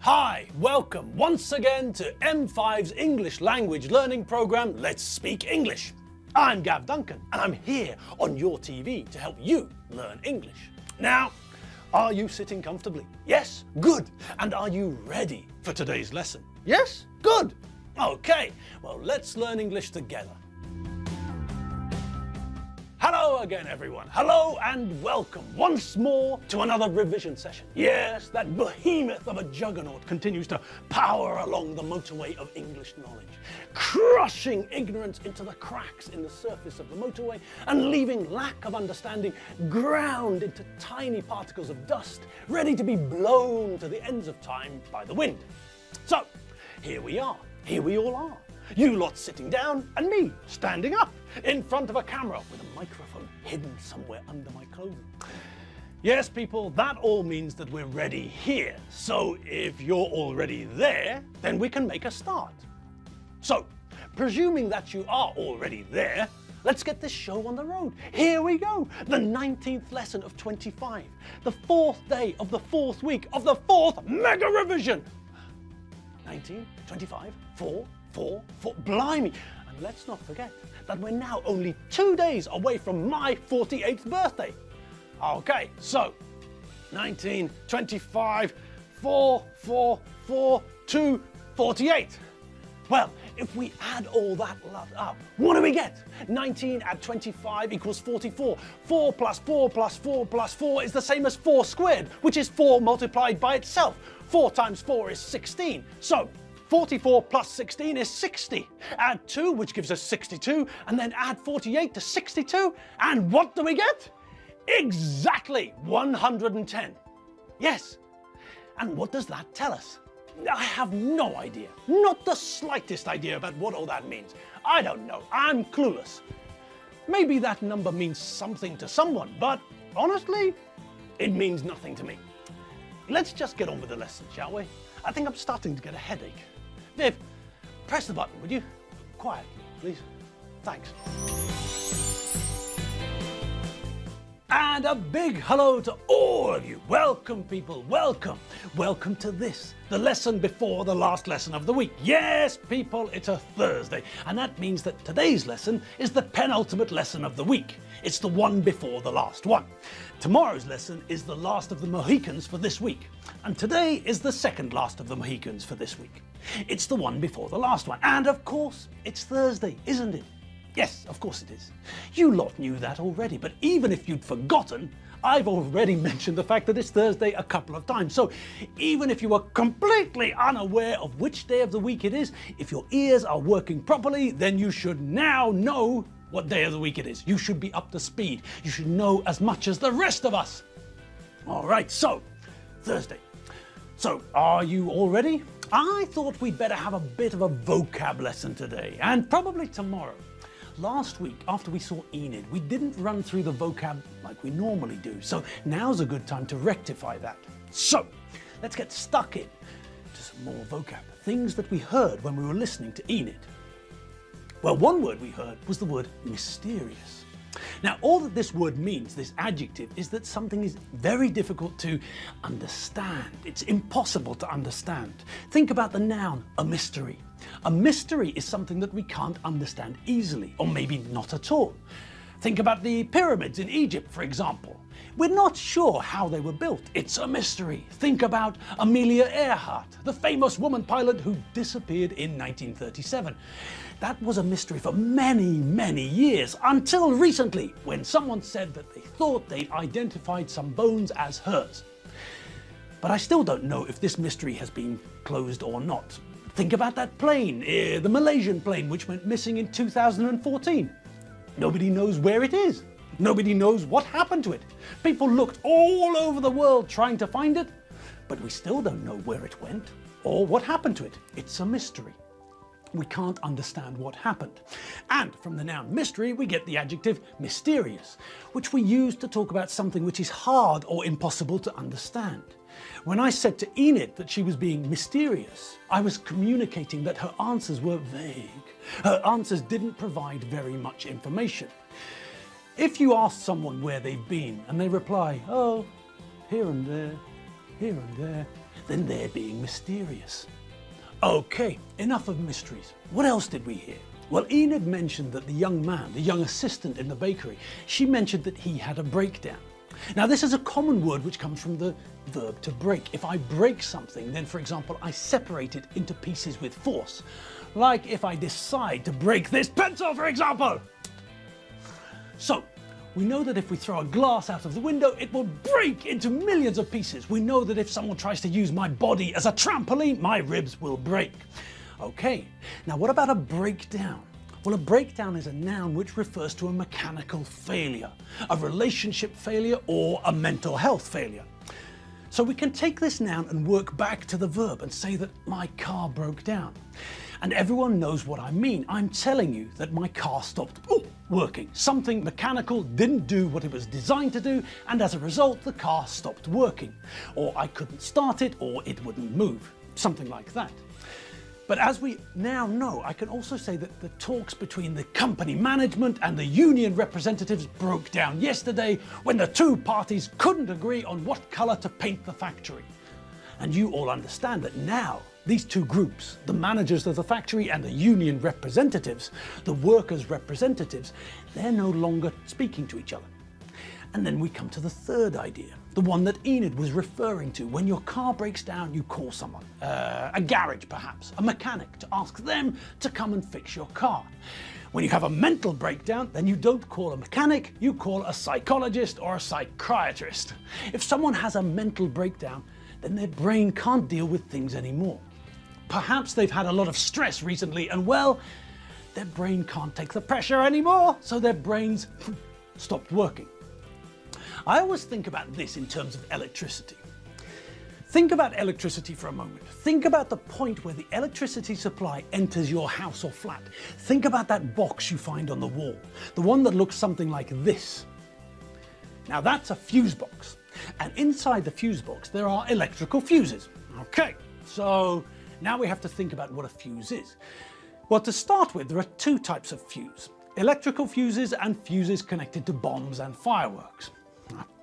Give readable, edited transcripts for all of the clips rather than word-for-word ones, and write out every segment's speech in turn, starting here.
Hi, welcome once again to M5's English language learning program, Let's Speak English. I'm Gav Duncan and I'm here on your TV to help you learn English. Now, are you sitting comfortably? Yes? Good. And are you ready for today's lesson? Yes? Good. Okay, well let's learn English together. Hello again everyone, hello and welcome once more to another revision session. Yes, that behemoth of a juggernaut continues to power along the motorway of English knowledge, crushing ignorance into the cracks in the surface of the motorway and leaving lack of understanding ground into tiny particles of dust ready to be blown to the ends of time by the wind. So, here we are, here we all are. You lot sitting down and me standing up in front of a camera with a microphone hidden somewhere under my clothing. Yes, people, that all means that we're ready here. So if you're already there, then we can make a start. So, presuming that you are already there, let's get this show on the road. Here we go, the 19th lesson of 25, the 4th day of the 4th week of the 4th mega revision. 19, 25, 4, blimey. And let's not forget that we're now only 2 days away from my 48th birthday. Okay, so 19, 25, 4, 2, 48. Well, if we add all that lot up, what do we get? 19 add 25 equals 44. 4 plus 4 plus 4 plus 4 is the same as 4 squared, which is 4 multiplied by itself. 4 times 4 is 16. So 44 plus 16 is 60. Add 2, which gives us 62, and then add 48 to 62, and what do we get? Exactly 110. Yes. And what does that tell us? I have no idea. Not the slightest idea about what all that means. I don't know. I'm clueless. Maybe that number means something to someone, but honestly, it means nothing to me. Let's just get on with the lesson, shall we? I think I'm starting to get a headache. Viv, press the button, would you? Quietly, please. Thanks. And a big hello to all of you. Welcome, people, welcome. Welcome to this, the lesson before the last lesson of the week. Yes, people, it's a Thursday, and that means that today's lesson is the penultimate lesson of the week. It's the one before the last one. Tomorrow's lesson is the last of the Mohicans for this week, and today is the second last of the Mohicans for this week. It's the one before the last one, and of course, it's Thursday, isn't it? Yes, of course it is. You lot knew that already, but even if you'd forgotten, I've already mentioned the fact that it's Thursday a couple of times. So even if you were completely unaware of which day of the week it is, if your ears are working properly, then you should now know what day of the week it is. You should be up to speed. You should know as much as the rest of us. All right, so Thursday. So are you all ready? I thought we'd better have a bit of a vocab lesson today, and probably tomorrow. Last week, after we saw Enid, we didn't run through the vocab like we normally do, so now's a good time to rectify that. So, let's get stuck in to some more vocab, things that we heard when we were listening to Enid. Well, one word we heard was the word mysterious. Now, all that this word means, this adjective, is that something is very difficult to understand. It's impossible to understand. Think about the noun, a mystery. A mystery is something that we can't understand easily, or maybe not at all. Think about the pyramids in Egypt, for example. We're not sure how they were built. It's a mystery. Think about Amelia Earhart, the famous woman pilot who disappeared in 1937. That was a mystery for many, many years, until recently, when someone said that they thought they'd identified some bones as hers. But I still don't know if this mystery has been closed or not. Think about that plane, the Malaysian plane, which went missing in 2014. Nobody knows where it is. Nobody knows what happened to it. People looked all over the world trying to find it, but we still don't know where it went or what happened to it. It's a mystery. We can't understand what happened. And from the noun mystery, we get the adjective mysterious, which we use to talk about something which is hard or impossible to understand. When I said to Enid that she was being mysterious, I was communicating that her answers were vague. Her answers didn't provide very much information. If you ask someone where they've been and they reply, oh, here and there, then they're being mysterious. Okay, enough of mysteries. What else did we hear? Well, Enid mentioned that the young man, the young assistant in the bakery, she mentioned that he had a breakdown. Now, this is a common word which comes from the verb to break. If I break something, then, for example, I separate it into pieces with force. Like if I decide to break this pencil, for example. So, we know that if we throw a glass out of the window, it will break into millions of pieces. We know that if someone tries to use my body as a trampoline, my ribs will break. Okay, now what about a breakdown? Well, a breakdown is a noun which refers to a mechanical failure, a relationship failure, or a mental health failure. So we can take this noun and work back to the verb and say that my car broke down. And everyone knows what I mean. I'm telling you that my car stopped working. Something mechanical didn't do what it was designed to do, and as a result, the car stopped working. Or I couldn't start it, or it wouldn't move. Something like that. But as we now know, I can also say that the talks between the company management and the union representatives broke down yesterday when the two parties couldn't agree on what colour to paint the factory. And you all understand that now these two groups, the managers of the factory and the union representatives, the workers' representatives, they're no longer speaking to each other. And then we come to the third idea, the one that Enid was referring to. When your car breaks down, you call someone, a garage perhaps, a mechanic, to ask them to come and fix your car. When you have a mental breakdown, then you don't call a mechanic, you call a psychologist or a psychiatrist. If someone has a mental breakdown, then their brain can't deal with things anymore. Perhaps they've had a lot of stress recently and, well, their brain can't take the pressure anymore, so their brains stopped working. I always think about this in terms of electricity. Think about electricity for a moment. Think about the point where the electricity supply enters your house or flat. Think about that box you find on the wall, the one that looks something like this. Now that's a fuse box, and inside the fuse box there are electrical fuses. Okay, so now we have to think about what a fuse is. Well, to start with, there are two types of fuse: electrical fuses and fuses connected to bombs and fireworks.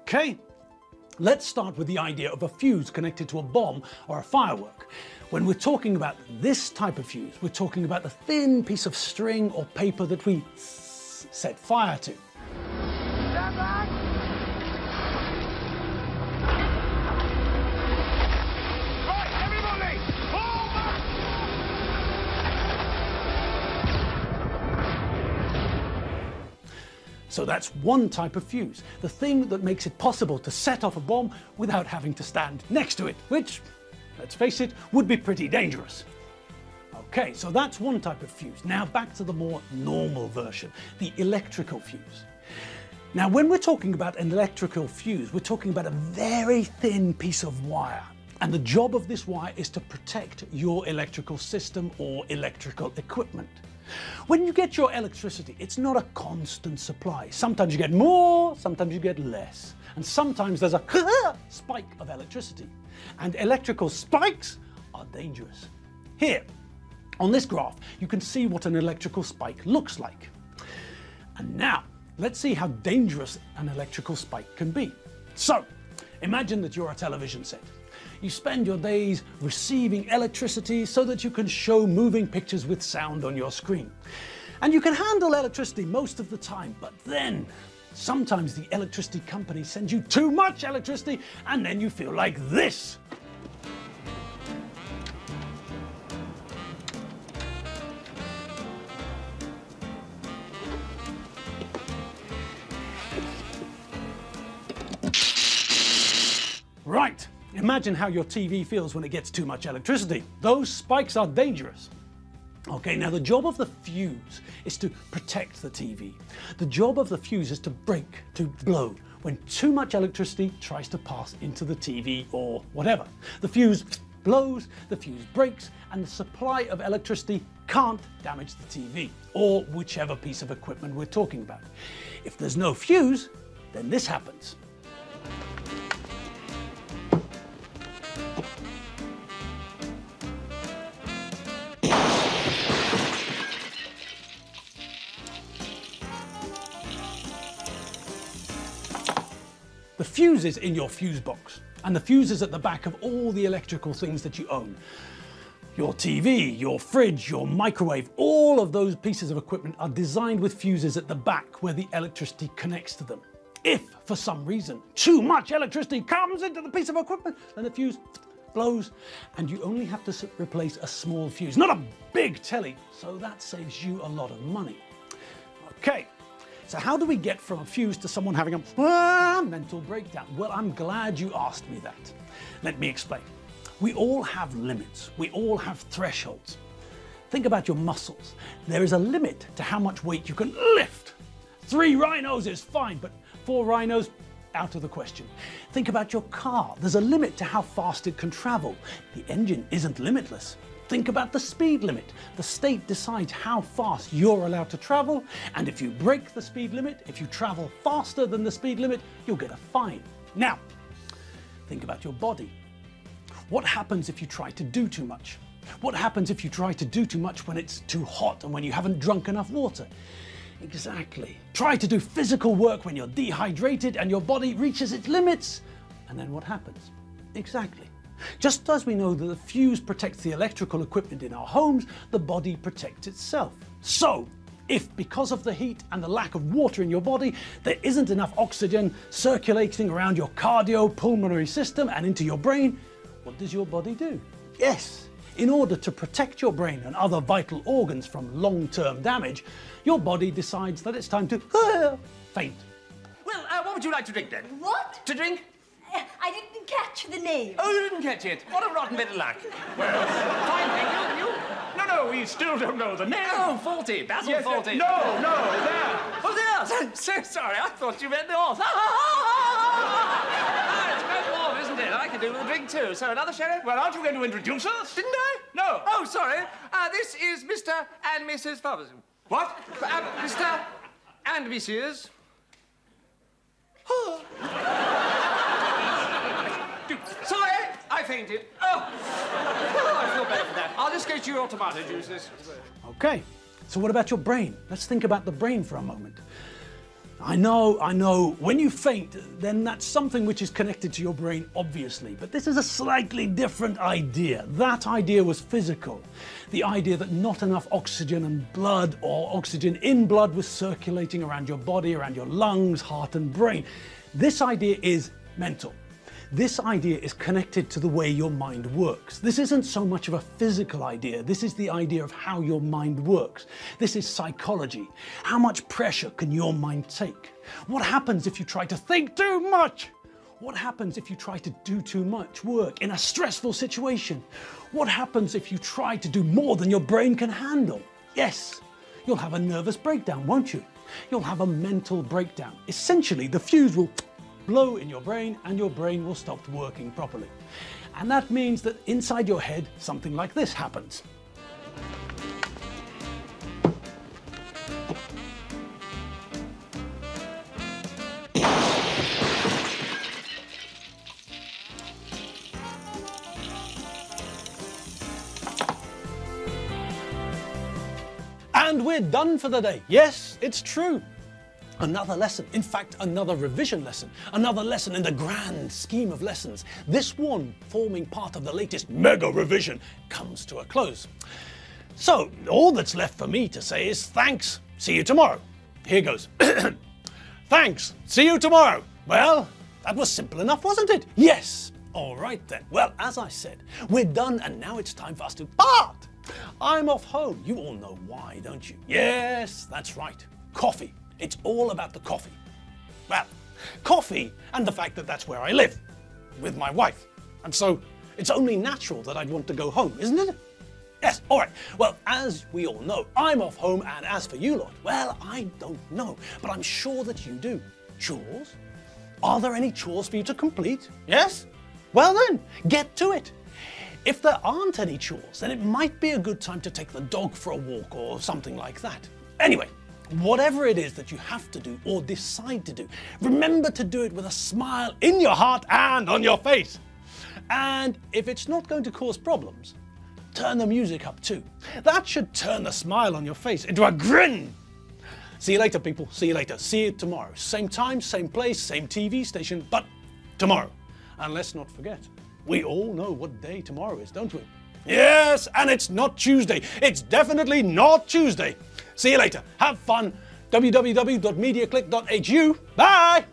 Okay, let's start with the idea of a fuse connected to a bomb or a firework. When we're talking about this type of fuse, we're talking about a thin piece of string or paper that we set fire to. Stand back! Right, everybody! Fall back! So that's one type of fuse, the thing that makes it possible to set off a bomb without having to stand next to it, which, let's face it, would be pretty dangerous. Okay, so that's one type of fuse. Now back to the more normal version, the electrical fuse. Now when we're talking about an electrical fuse, we're talking about a very thin piece of wire. And the job of this wire is to protect your electrical system or electrical equipment. When you get your electricity, it's not a constant supply. Sometimes you get more, sometimes you get less. And sometimes there's a spike of electricity. And electrical spikes are dangerous. Here, on this graph, you can see what an electrical spike looks like. And now, let's see how dangerous an electrical spike can be. So, imagine that you're a television set. You spend your days receiving electricity so that you can show moving pictures with sound on your screen. And you can handle electricity most of the time, but then sometimes the electricity company sends you too much electricity and then you feel like this. Right. Imagine how your TV feels when it gets too much electricity. Those spikes are dangerous. Okay, now the job of the fuse is to protect the TV. The job of the fuse is to break, to blow, when too much electricity tries to pass into the TV or whatever. The fuse blows, the fuse breaks, and the supply of electricity can't damage the TV, or whichever piece of equipment we're talking about. If there's no fuse, then this happens. The fuses in your fuse box And the fuse is at the back of all the electrical things that you own. Your TV, your fridge, your microwave, all of those pieces of equipment are designed with fuses at the back where the electricity connects to them. If, for some reason, too much electricity comes into the piece of equipment, then the fuse blows and you only have to replace a small fuse, not a big telly, so that saves you a lot of money. Okay, so how do we get from a fuse to someone having a mental breakdown? Well, I'm glad you asked me that. Let me explain. We all have limits. We all have thresholds. Think about your muscles. There is a limit to how much weight you can lift. 3 rhinos is fine, but 4 rhinos, out of the question. Think about your car. There's a limit to how fast it can travel. The engine isn't limitless. Think about the speed limit. The state decides how fast you're allowed to travel, and if you break the speed limit, if you travel faster than the speed limit, you'll get a fine. Now, think about your body. What happens if you try to do too much? What happens if you try to do too much when it's too hot and when you haven't drunk enough water? Exactly. Try to do physical work when you're dehydrated and your body reaches its limits. And then what happens? Exactly. Just as we know that the fuse protects the electrical equipment in our homes, the body protects itself. So, if because of the heat and the lack of water in your body, there isn't enough oxygen circulating around your cardiopulmonary system and into your brain, what does your body do? Yes, in order to protect your brain and other vital organs from long-term damage, your body decides that it's time to faint. Well, what would you like to drink then? What? To drink? I didn't catch the name. Oh, you didn't catch it. What a rotten bit of luck. Well, fine, thank you. No, we still don't know the name. Oh, Faulty. Basil Yes, Faulty. No, there. Oh, there. I'm so sorry. I thought you meant the off. It's quite warm, isn't it? I can do with a drink too. So another sherry? Well, aren't you going to introduce us? Didn't I? No. Oh, sorry. This is Mr. and Mrs. Faverson. What? Mr. and Mrs. Sorry, I fainted. Oh, I feel better for that. I'll just get you your tomato juices. Okay, so what about your brain? Let's think about the brain for a moment. I know, when you faint, then that's something which is connected to your brain, obviously, but this is a slightly different idea. That idea was physical. The idea that not enough oxygen and blood or oxygen in blood was circulating around your body, around your lungs, heart and brain. This idea is mental. This idea is connected to the way your mind works. This isn't so much of a physical idea. This is the idea of how your mind works. This is psychology. How much pressure can your mind take? What happens if you try to think too much? What happens if you try to do too much work in a stressful situation? What happens if you try to do more than your brain can handle? Yes, you'll have a nervous breakdown, won't you? You'll have a mental breakdown. Essentially, the fuse will blow in your brain and your brain will stop working properly. And that means that inside your head, something like this happens. And we're done for the day. Yes, it's true. Another lesson, in fact, another revision lesson, another lesson in the grand scheme of lessons. This one, forming part of the latest mega revision, comes to a close. So, all that's left for me to say is thanks, see you tomorrow. Here goes. Thanks, see you tomorrow. Well, that was simple enough, wasn't it? Yes. All right then. Well, as I said, we're done and now it's time for us to part. I'm off home. You all know why, don't you? Yes, that's right. Coffee. It's all about the coffee. Well, coffee and the fact that that's where I live, with my wife. And so it's only natural that I'd want to go home, isn't it? Yes, all right. Well, as we all know, I'm off home, and as for you lot, well, I don't know, but I'm sure that you do. Chores? Are there any chores for you to complete? Yes? Well then, get to it. If there aren't any chores, then it might be a good time to take the dog for a walk or something like that. Anyway, whatever it is that you have to do or decide to do, remember to do it with a smile in your heart and on your face. And if it's not going to cause problems, turn the music up too. That should turn the smile on your face into a grin. See you later, people. See you later. See you tomorrow. Same time, same place, same TV station, but tomorrow. And let's not forget, we all know what day tomorrow is, don't we? Yes, and it's not Tuesday. It's definitely not Tuesday. See you later. Have fun. www.mediaclick.hu. Bye!